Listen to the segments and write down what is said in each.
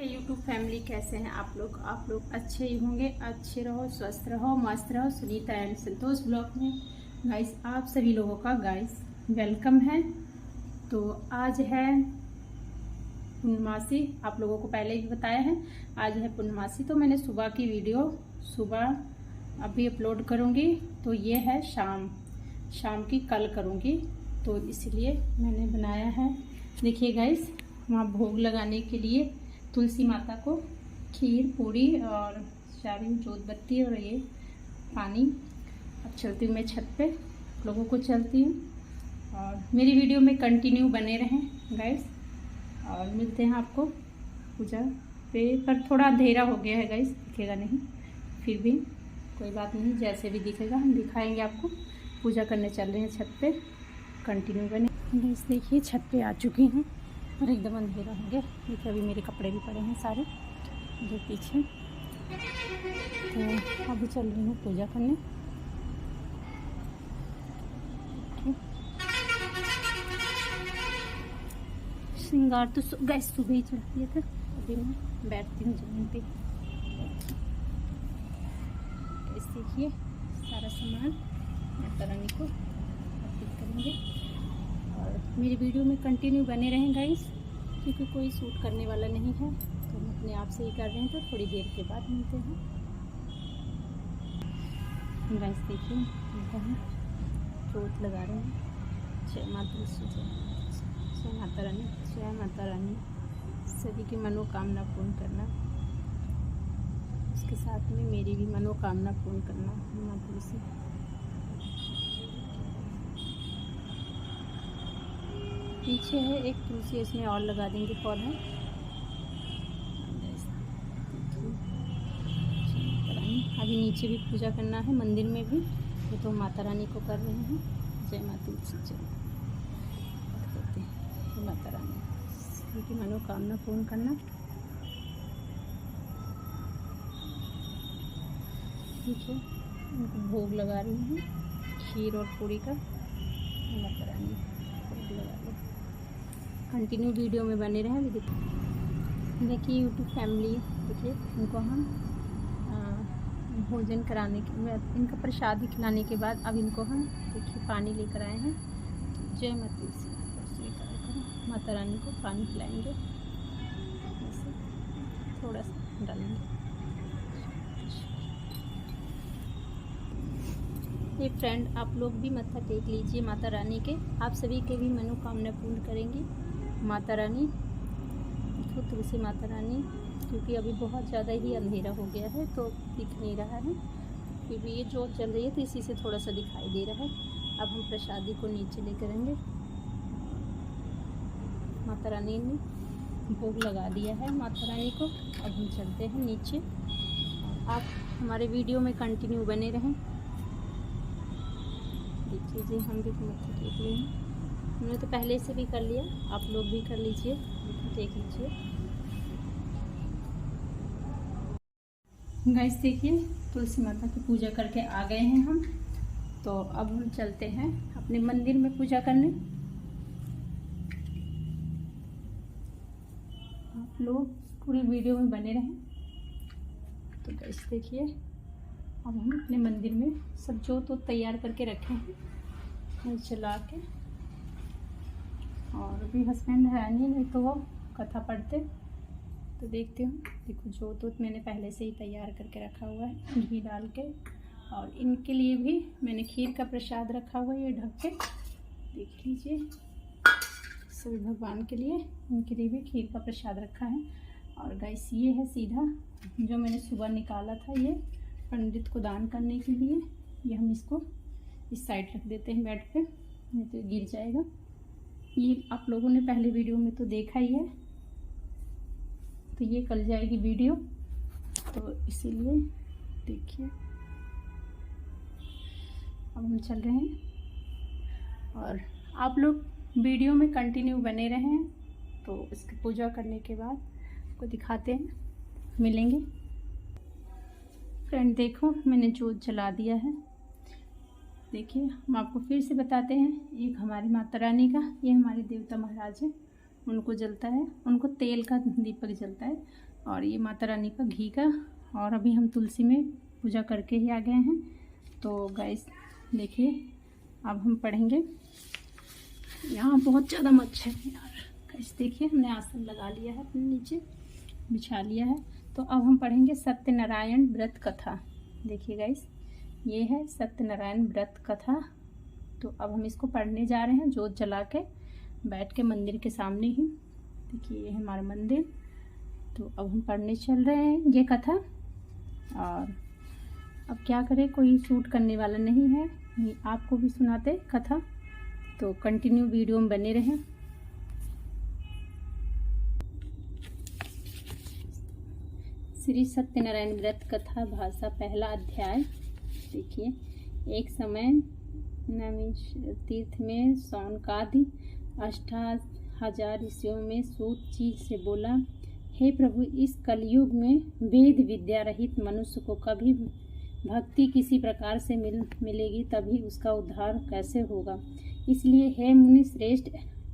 YouTube family, कैसे हैं आप लोग अच्छे ही होंगे। अच्छे रहो, स्वस्थ रहो, मस्त रहो। सुनीता एंड संतोष ब्लॉग में गाइस आप सभी लोगों का गाइस वेलकम है। तो आज है पूर्णमासी, आप लोगों को पहले ही बताया है आज है पूर्णमासी। तो मैंने सुबह की वीडियो सुबह अभी अपलोड करूँगी, तो ये है शाम की कल करूँगी, तो इसलिए मैंने बनाया है। देखिए गाइस, वहाँ भोग लगाने के लिए तुलसी माता को खीर पूरी और सारी जोत बत्ती और ये पानी। अब चलती हूँ मैं छत पे, लोगों को चलती हूँ और मेरी वीडियो में कंटिन्यू बने रहें गाइस। और मिलते हैं आपको पूजा पे, पर थोड़ा अंधेरा हो गया है गाइस, दिखेगा नहीं, फिर भी कोई बात नहीं, जैसे भी दिखेगा हम दिखाएंगे आपको। पूजा करने चल रहे हैं छत पे, कंटिन्यू बने गाइस। देखिए छत पे आ चुकी हूँ और एकदम अंधेरा हो गया। देखिए अभी मेरे कपड़े भी पड़े हैं सारे जो पीछे, तो अभी चल रही हूँ पूजा करने। श्रृंगार तो गैस सुबह ही चढ़ दिया था, अभी मैं बैठती हूँ जमीन पे। इस देखिए सारा सामान माता रानी को अर्पित करेंगे और मेरी वीडियो में कंटिन्यू बने रहें गाइस, क्योंकि कोई शूट करने वाला नहीं है, तो हम अपने आप से ही कर रहे हैं। तो थोड़ी देर के बाद मिलते हैं गाइस। देखिए जोत लगा रहे हैं। जय माता दी, जय माता रानी, जय माता रानी। सभी की मनोकामना पूर्ण करना, उसके साथ में मेरी भी मनोकामना पूर्ण करना माता से। पीछे है एक तुलसी, इसमें और लगा देंगे पौधा। अभी नीचे भी पूजा करना है, मंदिर में भी, ये तो माता रानी को कर रहे हैं। जय माता तुलसी, जय माता रानी, उनकी मनोकामना पूर्ण करना। ठीक है, उनको भोग लगा रही हूँ खीर और पूरी का। माता रानी भोग लगा लो, कंटिन्यू वीडियो में बने रहें। भी देखिए यूट्यूब फैमिली, देखिए इनको हम भोजन कराने के बाद, इनका प्रसाद खिलाने के बाद अब इनको हम देखिए पानी लेकर आए हैं। जय माता तुलसी, स्वीकार करो। माता रानी को पानी पिलाएंगे, ऐसे थोड़ा सा डालेंगे। ये फ्रेंड, आप लोग भी मत्था टेक लीजिए माता रानी के, आप सभी के भी मनोकामना पूर्ण करेंगी माता रानी। तो तुलसी माता रानी, क्योंकि अभी बहुत ज़्यादा ही अंधेरा हो गया है तो दिख नहीं रहा है, फिर भी ये जोत जल रही है तो इसी से थोड़ा सा दिखाई दे रहा है। अब हम प्रसादी को नीचे ले करेंगे। माता रानी ने भोग लगा दिया है माता रानी को, अब हम चलते हैं नीचे। आप हमारे वीडियो में कंटिन्यू बने रहें। देख लीजिए हम भी मत्था टेक लिए हैं, हमने तो पहले से भी कर लिया, आप लोग भी कर लीजिए, देख लीजिए गाइस। देखिए तुलसी माता की पूजा करके आ गए हैं हम, तो अब हम चलते हैं अपने मंदिर में पूजा करने। आप लोग पूरी वीडियो में बने रहें। तो गाइस देखिए, अब हम अपने मंदिर में सब जोत तैयार करके रखे हैं चला के, और अभी हस्बैंड है नहीं तो वो कथा पढ़ते, तो देखते हूँ। देखो जोत मैंने पहले से ही तैयार करके रखा हुआ है घी डाल के, और इनके लिए भी मैंने खीर का प्रसाद रखा हुआ है, ये ढक के देख लीजिए। सभी भगवान के लिए, इनके लिए भी खीर का प्रसाद रखा है। और गाइस ये है सीधा जो मैंने सुबह निकाला था, ये पंडित को दान करने के लिए। ये हम इसको इस साइड रख देते हैं बेड पे, नहीं तो गिर जाएगा। ये आप लोगों ने पहले वीडियो में तो देखा ही है, तो ये कल जाएगी वीडियो, तो इसीलिए देखिए। अब हम चल रहे हैं और आप लोग वीडियो में कंटिन्यू बने रहें, तो इसकी पूजा करने के बाद आपको दिखाते हैं, मिलेंगे। फ्रेंड देखो मैंने जोत जला दिया है। देखिए हम आपको फिर से बताते हैं, एक हमारी माता रानी का, ये हमारे देवता महाराज है उनको जलता है, उनको तेल का दीपक जलता है, और ये माता रानी का घी का। और अभी हम तुलसी में पूजा करके ही आ गए हैं। तो गाइस देखिए, अब हम पढ़ेंगे। यहाँ बहुत ज़्यादा मच्छर है यार। गाइस देखिए, हमने आसन लगा लिया है, अपने नीचे बिछा लिया है। तो अब हम पढ़ेंगे सत्यनारायण व्रत कथा। देखिए गाइस, ये है सत्यनारायण व्रत कथा। तो अब हम इसको पढ़ने जा रहे हैं, जोत जला के बैठ के मंदिर के सामने ही। देखिए ये है हमारा मंदिर। तो अब हम पढ़ने चल रहे हैं ये कथा। और अब क्या करें, कोई शूट करने वाला नहीं है, ये आपको भी सुनाते कथा। तो कंटिन्यू वीडियो में बने रहें। श्री सत्यनारायण व्रत कथा भाषा, पहला अध्याय। देखिए, एक समय नैमिष तीर्थ में शौनकादि 8000 ऋषियों में सूत जी से बोला, हे प्रभु, इस कलयुग में वेद विद्या रहित मनुष्य को कभी भक्ति किसी प्रकार से मिलेगी, तभी उसका उद्धार कैसे होगा। इसलिए हे मुनि श्रेष्ठ,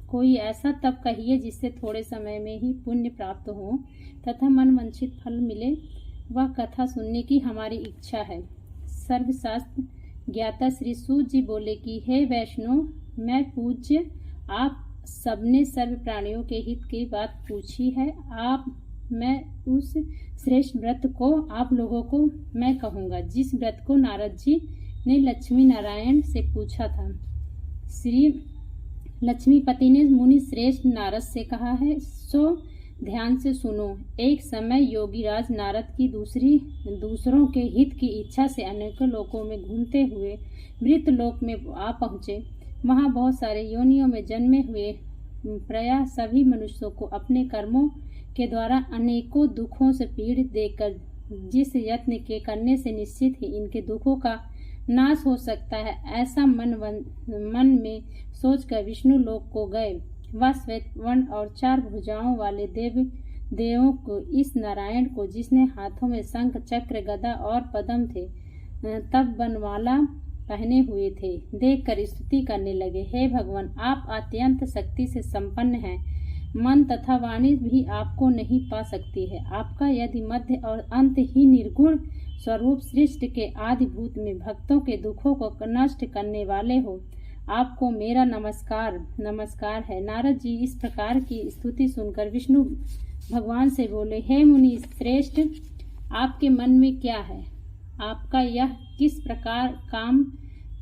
कोई ऐसा तप कहिए जिससे थोड़े समय में ही पुण्य प्राप्त हो तथा मनवांछित फल मिले। वह कथा सुनने की हमारी इच्छा है। सर्वशास्त्र ज्ञाता श्री सूत जी बोले कि हे वैष्णव, मैं पूज्य, आप सबने सर्व प्राणियों के हित की बात पूछी है। मैं उस श्रेष्ठ व्रत को आप लोगों को मैं कहूँगा, जिस व्रत को नारद जी ने लक्ष्मी नारायण से पूछा था। श्री लक्ष्मीपति ने मुनि श्रेष्ठ नारद से कहा है, सो ध्यान से सुनो। एक समय योगीराज नारद की दूसरों के हित की इच्छा से अनेकों लोकों में घूमते हुए मृत लोक में आ पहुँचे। वहाँ बहुत सारे योनियों में जन्मे हुए प्रायः सभी मनुष्यों को अपने कर्मों के द्वारा अनेकों दुखों से पीड़ित देखकर जिस यत्न के करने से निश्चित ही इनके दुखों का नाश हो सकता है, ऐसा मन में सोचकर विष्णु लोक को गए। वह श्वेत वर्ण और 4 भुजाओं वाले देवों को इस नारायण को, जिसने हाथों में शंख चक्र गदा और पद्म थे, तब बनवाला पहने हुए थे, देखकर स्तुति करने लगे। हे भगवान, आप अत्यंत शक्ति से संपन्न हैं, मन तथा वाणी भी आपको नहीं पा सकती है। आपका यदि मध्य और अंत ही निर्गुण स्वरूप सृष्टि के आदिभूत में भक्तों के दुखों को नष्ट करने वाले हो, आपको मेरा नमस्कार है। नारद जी इस प्रकार की स्तुति सुनकर विष्णु भगवान से बोले, हे मुनि श्रेष्ठ, आपके मन में क्या है? आपका यह किस प्रकार काम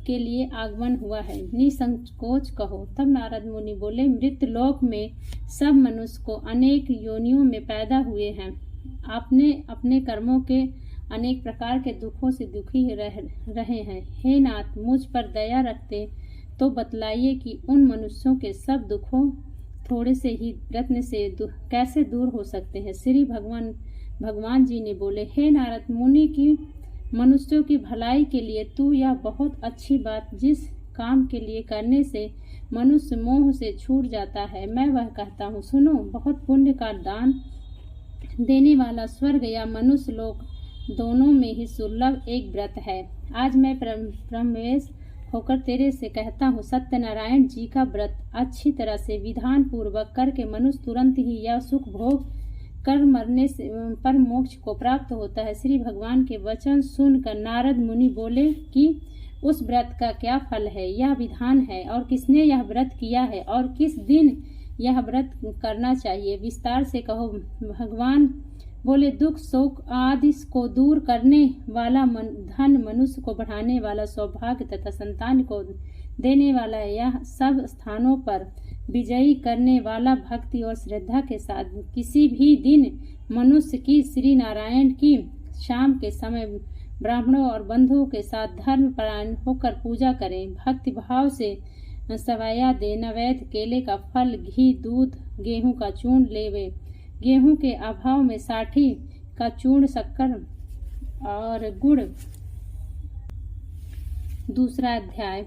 के लिए आगमन हुआ है? निसंकोच कहो। तब नारद मुनि बोले, मृत लोक में सब मनुष्य को अनेक योनियों में पैदा हुए हैं। आपने अपने कर्मों के अनेक प्रकार के दुखों से दुखी रहे हैं। हे नाथ, मुझ पर दया रखते तो बतलाइए कि उन मनुष्यों के सब दुखों थोड़े से ही रत्न से कैसे दूर हो सकते हैं। श्री भगवान जी ने बोले, हे नारद मुनि, की मनुष्यों की भलाई के लिए तू यह बहुत अच्छी बात, जिस काम के लिए करने से मनुष्य मोह से छूट जाता है, मैं वह कहता हूँ, सुनो। बहुत पुण्य का दान देने वाला स्वर्ग या मनुष्य लोक दोनों में ही सुलभ एक व्रत है। आज मैं प्रमेश होकर तेरे से कहता हूँ, सत्यनारायण जी का व्रत अच्छी तरह से विधान पूर्वक करके मनुष्य तुरंत ही यह सुख भोग कर मरने से पर मोक्ष को प्राप्त होता है। श्री भगवान के वचन सुनकर नारद मुनि बोले कि उस व्रत का क्या फल है, यह विधान है, और किसने यह व्रत किया है, और किस दिन यह व्रत करना चाहिए, विस्तार से कहो। भगवान बोले, दुख शोक आदि को दूर करने वाला, धन मनुष्य को बढ़ाने वाला, सौभाग्य तथा संतान को देने वाला, यह सब स्थानों पर विजयी करने वाला, भक्ति और श्रद्धा के साथ किसी भी दिन मनुष्य की श्री नारायण की शाम के समय ब्राह्मणों और बंधुओं के साथ धर्मपरायण होकर पूजा करें। भक्ति भाव से सवाया दे, नैवेद्य केले का फल, घी, दूध, गेहूं का चूर्ण लेवे। गेहूं के अभाव में साठी का चूर्ण, शक्कर और गुड़। दूसरा अध्याय।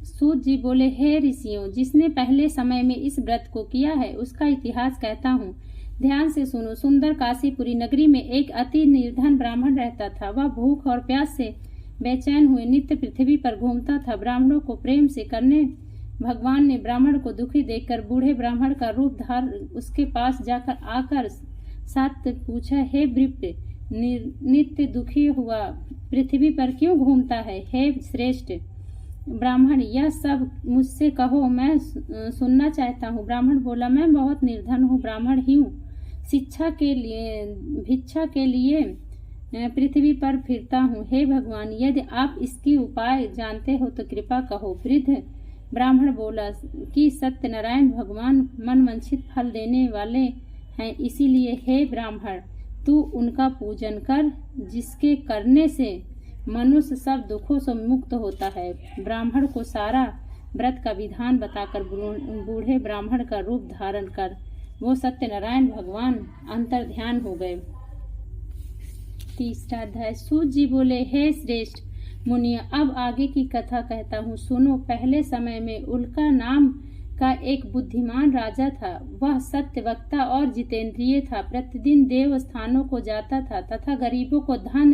सूत जी बोले, हे ऋषियों, जिसने पहले समय में इस व्रत को किया है उसका इतिहास कहता हूँ, ध्यान से सुनो। सुंदर काशीपुरी नगरी में एक अति निर्धन ब्राह्मण रहता था। वह भूख और प्यास से बेचैन हुए नित्य पृथ्वी पर घूमता था। ब्राह्मणों को प्रेम से करने भगवान ने ब्राह्मण को दुखी देखकर बूढ़े ब्राह्मण का रूप धार उसके पास जाकर आकर साथ पूछा, हे वृप, नित्य दुखी हुआ पृथ्वी पर क्यों घूमता है? हे श्रेष्ठ ब्राह्मण, यह सब मुझसे कहो, मैं सुनना चाहता हूँ। ब्राह्मण बोला, मैं बहुत निर्धन हूँ, ब्राह्मण ही हूँ, भिक्षा के लिए पृथ्वी पर फिरता हूँ। हे भगवान, यदि आप इसकी उपाय जानते हो तो कृपा कहो। वृद्ध ब्राह्मण बोला कि सत्यनारायण भगवान मनवांछित फल देने वाले हैं, इसीलिए हे ब्राह्मण, तू उनका पूजन कर, जिसके करने से मनुष्य सब दुखों से मुक्त होता है। ब्राह्मण को सारा व्रत का विधान बताकर बूढ़े ब्राह्मण का रूप धारण कर वो सत्यनारायण भगवान अंतर ध्यान हो गए। तीसरा अध्याय। सूत जी बोले, हे श्रेष्ठ मुनि, अब आगे की कथा कहता हूँ, सुनो। पहले समय में उल्का नाम का एक बुद्धिमान राजा था। वह सत्यवक्ता और जितेंद्रिय था। प्रतिदिन देव स्थानों को जाता था तथा गरीबों को धन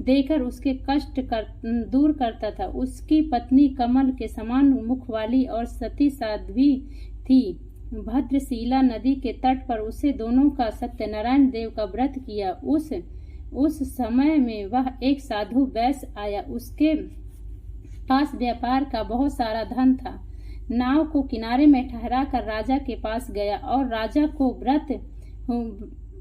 देकर उसके कष्ट दूर करता था। उसकी पत्नी कमल के समान मुख वाली और सती साध्वी थी। भद्रशिला नदी के तट पर उसे दोनों का सत्यनारायण देव का व्रत किया। उस समय में वह एक साधु वैश्य आया। उसके पास व्यापार का बहुत सारा धन था। नाव को किनारे में ठहरा कर राजा के पास गया और राजा को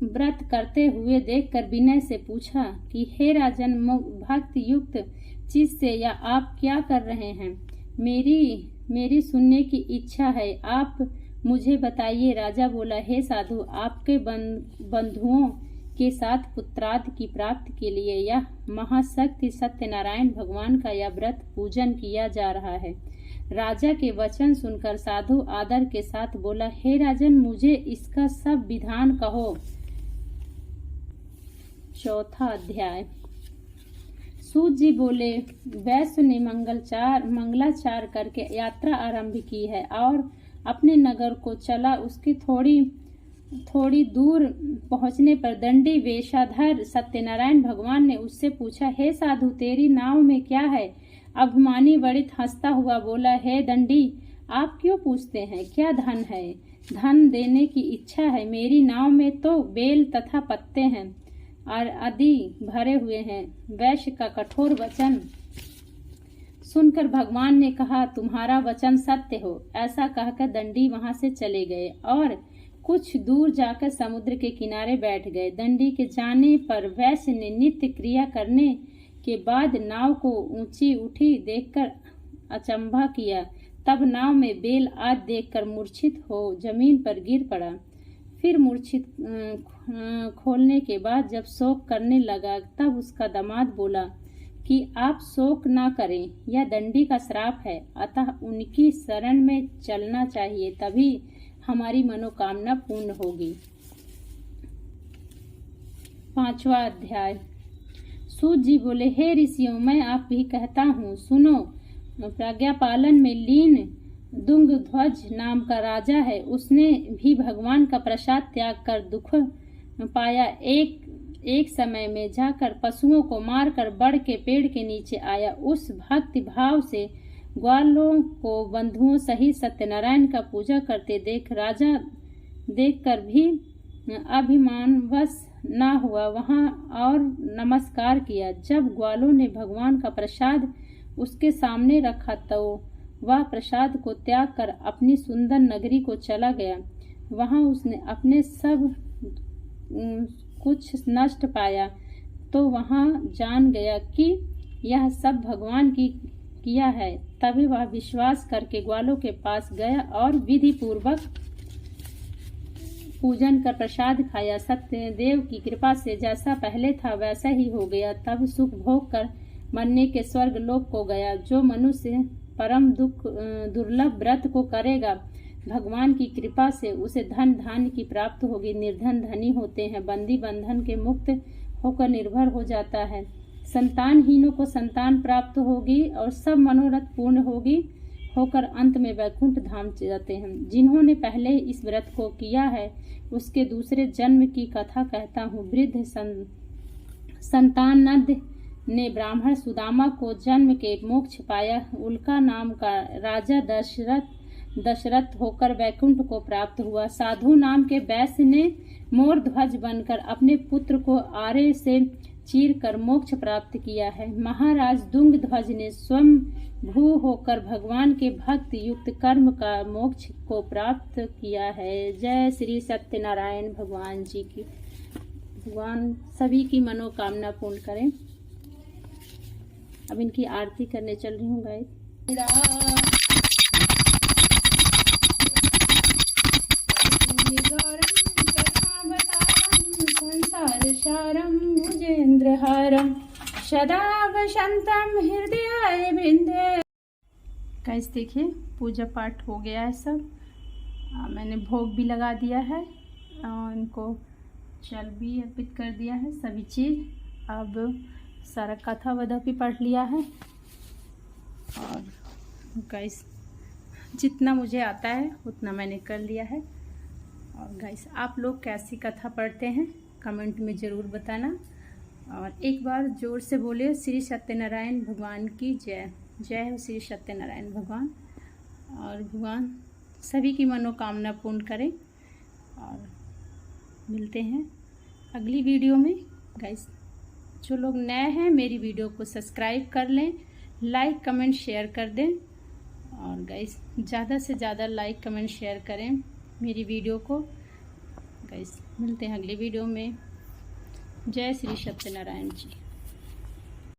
व्रत करते हुए देखकर विनय से पूछा कि हे राजन, भक्ति युक्त चित्त से या आप क्या कर रहे हैं? मेरी सुनने की इच्छा है, आप मुझे बताइए। राजा बोला, हे साधु, आपके बंधुओं के साथ पुत्रार्थ की प्राप्ति के लिए यह महाशक्ति सत्यनारायण भगवान का यह व्रत पूजन किया जा रहा है। राजा के वचन सुनकर साधु आदर के साथ बोला, हे राजन, मुझे इसका सब विधान कहो। चौथा अध्याय। सूत जी बोले, वैश्य ने मंगलाचार करके यात्रा आरंभ की है और अपने नगर को चला। उसकी थोड़ी दूर पहुंचने पर दंडी वेशाधर सत्यनारायण भगवान ने उससे पूछा, हे साधु, तेरी नाव में क्या है? अभिमानी वणिक हंसता हुआ बोला, हे दंडी, आप क्यों पूछते हैं? क्या धन है? धन देने की इच्छा है। मेरी नाव में तो बेल तथा पत्ते हैं और आदि भरे हुए हैं। वैश्य का कठोर वचन सुनकर भगवान ने कहा, तुम्हारा वचन सत्य हो। ऐसा कहकर दंडी वहां से चले गए और कुछ दूर जाकर समुद्र के किनारे बैठ गए। दंडी के जाने पर वैश्य ने नित्य क्रिया करने के बाद नाव को ऊंची उठी देखकर अचंभा किया। तब नाव में बेल आदि देखकर मूर्छित हो जमीन पर गिर पड़ा। फिर मूर्छित खोलने के बाद जब शोक करने लगा, तब उसका दामाद बोला कि आप शोक ना करें, यह दंडी का श्राप है, अतः उनकी शरण में चलना चाहिए, तभी हमारी मनोकामना पूर्ण होगी। पांचवा अध्याय। सूत जी बोले, हे ऋषियों, मैं आप भी कहता हूँ, सुनो। प्रज्ञा पालन में लीन दुंगध्वज नाम का राजा है। उसने भी भगवान का प्रसाद त्याग कर दुख पाया। एक समय में जाकर पशुओं को मारकर बड़ के पेड़ के नीचे आया। उस भक्ति भाव से ग्वालों को बंधुओं सहित सत्यनारायण का पूजा करते देख राजा देखकर भी अभिमानवश ना हुआ, वहां और नमस्कार किया। जब ग्वालों ने भगवान का प्रसाद उसके सामने रखा तो वह प्रसाद को त्याग कर अपनी सुंदर नगरी को चला गया। वहां उसने अपने सब कुछ नष्ट पाया तो वहां जान गया कि यह सब भगवान की किया है। तभी वह विश्वास करके ग्वालों के पास गया और विधि पूर्वक पूजन कर प्रसाद खाया। सत्यदेव की कृपा से जैसा पहले था वैसा ही हो गया। तब सुख भोग कर मरने के स्वर्ग लोक को गया। जो मनुष्य परम दुर्लभ व्रत को करेगा, भगवान की कृपा से उसे धन धान्य की प्राप्त होगी। निर्धन धनी होते हैं, बंदी बंधन के मुक्त होकर निर्भर हो जाता है। संतानहीनों को संतान प्राप्त होगी और सब मनोरथ पूर्ण होकर अंत में वैकुंठ धाम जाते हैं। जिन्होंने पहले इस व्रत को किया है उसके दूसरे जन्म की कथा कहता हूँ। वृद्ध संतानद ने ब्राह्मण सुदामा को जन्म के मोक्ष पाया। उल्का नाम का राजा दशरथ दशरथ होकर वैकुंठ को प्राप्त हुआ। साधु नाम के वैश्य ने मोर ध्वज बनकर अपने पुत्र को आरे से चीर कर मोक्ष प्राप्त किया है। महाराज दुंग ध्वज ने स्वयं भू होकर भगवान के भक्त युक्त कर्म का मोक्ष को प्राप्त किया है। जय श्री सत्यनारायण भगवान जी की। भगवान सभी की मनोकामना पूर्ण करें। अब इनकी आरती करने चल रही हूँ गाइस। संसारसारं भुजेन्द्रहारं सदा वसंतम हृदयाय वृंदे। गाइस देखिए पूजा पाठ हो गया है सब। मैंने भोग भी लगा दिया है और इनको जल भी अर्पित कर दिया है सभी चीज़। अब सारा कथा वधा भी पढ़ लिया है। और गाइस जितना मुझे आता है उतना मैंने कर लिया है। और गाइस आप लोग कैसी कथा पढ़ते हैं कमेंट में ज़रूर बताना। और एक बार जोर से बोलिए श्री सत्यनारायण भगवान की जय। जय हो श्री सत्यनारायण भगवान। और भगवान सभी की मनोकामना पूर्ण करें। और मिलते हैं अगली वीडियो में। गाइस जो लोग नए हैं मेरी वीडियो को सब्सक्राइब कर लें, लाइक कमेंट शेयर कर दें। और गाइस ज़्यादा से ज़्यादा लाइक कमेंट शेयर करें मेरी वीडियो को। गाइस मिलते हैं अगली वीडियो में। जय श्री सत्यनारायण जी।